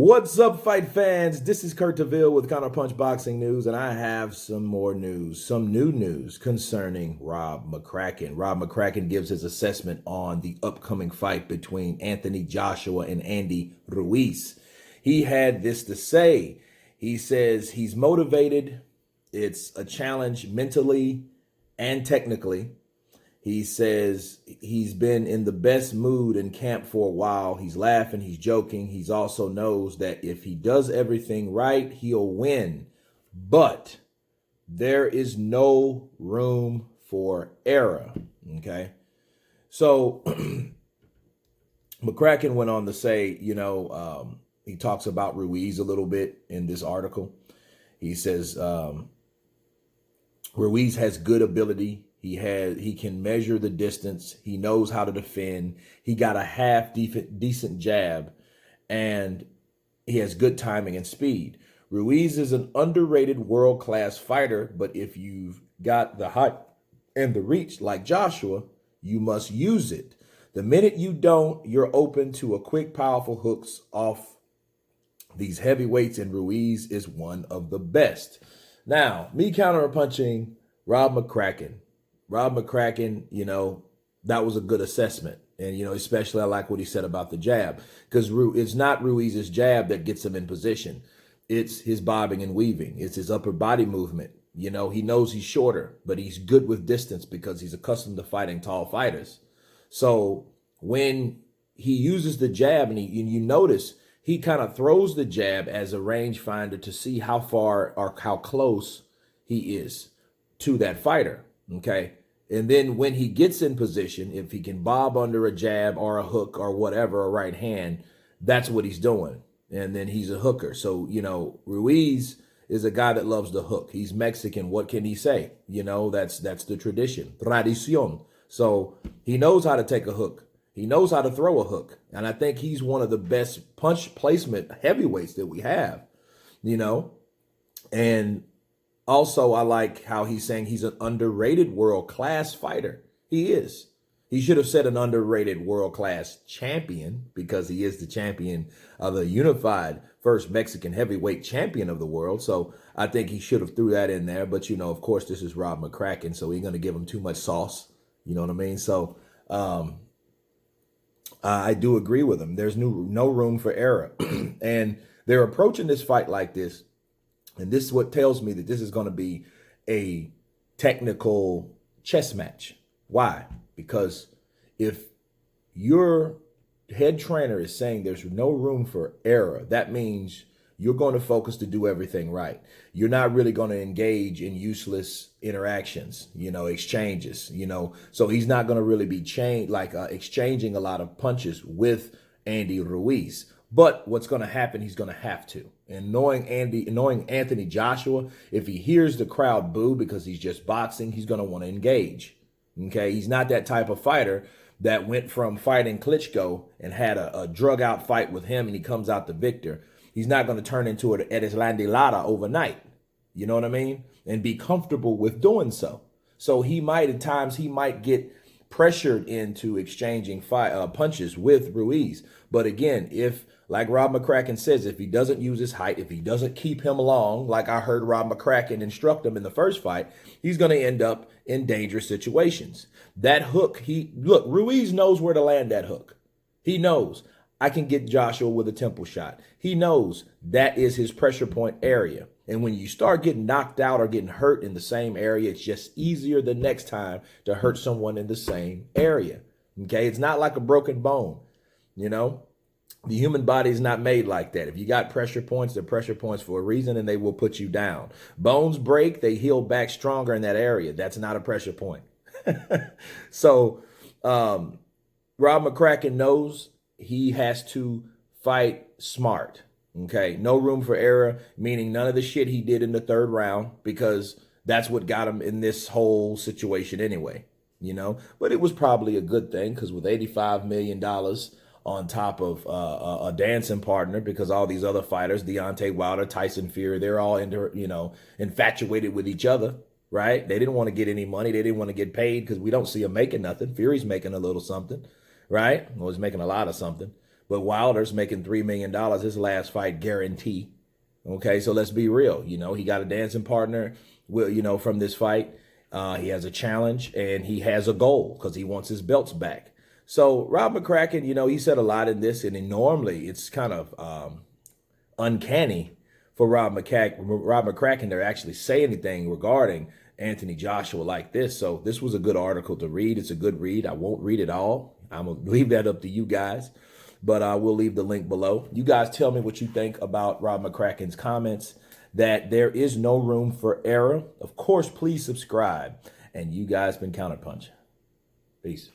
What's up, fight fans? This is Kurt DeVille with Counterpunch Boxing News, and I have some more news, some new news concerning Rob Mccraken. Rob Mccraken gives his assessment on the upcoming fight between Anthony Joshua and Andy Ruiz. He had this to say. He says he's motivated. It's a challenge mentally and technically. He says he's been in the best mood in camp for a while. He's laughing, he's joking. He's also knows that if he does everything right, he'll win. But there is no room for error, okay? So Mccraken went on to say, he talks about Ruiz a little bit in this article. He says Ruiz has good ability. He can measure the distance. He knows how to defend. He got a half decent jab, and he has good timing and speed. Ruiz is an underrated world-class fighter, but if you've got the height and the reach like Joshua, you must use it. The minute you don't, you're open to a quick, powerful hooks off these heavyweights, and Ruiz is one of the best. Now, me counterpunching Rob Mccraken. Rob Mccraken, that was a good assessment. And, especially I like what he said about the jab, because it's not Ruiz's jab that gets him in position. It's his bobbing and weaving. It's his upper body movement. He knows he's shorter, but he's good with distance because he's accustomed to fighting tall fighters. So when he uses the jab, and you notice he kind of throws the jab as a rangefinder to see how far or how close he is to that fighter, okay? And then when he gets in position, if he can bob under a jab or a hook or whatever, a right hand, that's what he's doing. And then he's a hooker. So, Ruiz is a guy that loves the hook. He's Mexican. What can he say? That's the tradition. Tradición. So he knows how to take a hook. He knows how to throw a hook. And I think he's one of the best punch placement heavyweights that we have, And also, I like how he's saying he's an underrated world-class fighter. He is. He should have said an underrated world-class champion, because he is the champion of the unified first Mexican heavyweight champion of the world. So I think he should have threw that in there. But, of course, this is Rob Mccraken, so he's going to give him too much sauce. You know what I mean? So I do agree with him. There's no room for error. And they're approaching this fight like this. And this is what tells me that this is going to be a technical chess match. Why? Because if your head trainer is saying there's no room for error, that means you're going to focus to do everything right. You're not really going to engage in useless interactions, exchanges, So he's not going to really be exchanging a lot of punches with Andy Ruiz. But what's going to happen, he's going to have to. And knowing Anthony Joshua, if he hears the crowd boo because he's just boxing, he's going to want to engage. Okay, he's not that type of fighter that went from fighting Klitschko and had a drug-out fight with him and he comes out the victor. He's not going to turn into an Erislandy Lara overnight. You know what I mean? And be comfortable with doing so. So at times he might get pressured into exchanging punches with Ruiz. But again, like Rob Mccraken says, if he doesn't use his height, if he doesn't keep him long, like I heard Rob Mccraken instruct him in the first fight, he's going to end up in dangerous situations. That hook, Ruiz knows where to land that hook. He knows I can get Joshua with a temple shot. He knows that is his pressure point area. And when you start getting knocked out or getting hurt in the same area, it's just easier the next time to hurt someone in the same area. Okay, it's not like a broken bone, The human body is not made like that. If you got pressure points, they're pressure points for a reason, and they will put you down. Bones break, they heal back stronger in that area. That's not a pressure point. So Rob Mccraken knows he has to fight smart. Okay, no room for error, meaning none of the shit he did in the third round, because that's what got him in this whole situation anyway, But it was probably a good thing, because with $85 million on top of a dancing partner, because all these other fighters, Deontay Wilder, Tyson Fury, they're all infatuated with each other, right? They didn't want to get any money. They didn't want to get paid because we don't see them making nothing. Fury's making a little something, right? Well, he's making a lot of something. but Wilder's making $3 million his last fight guarantee. Okay, so let's be real. You know, he got a dancing partner, from this fight. He has a challenge and he has a goal because he wants his belts back. So Rob Mccraken, he said a lot in this, and normally it's kind of uncanny for Rob McCracken to actually say anything regarding Anthony Joshua like this. So this was a good article to read. It's a good read. I won't read it all. I'm going to leave that up to you guys, but I will leave the link below. You guys tell me what you think about Rob McCracken's comments, that there is no room for error. Of course, please subscribe. And you guys been Counterpunch. Peace.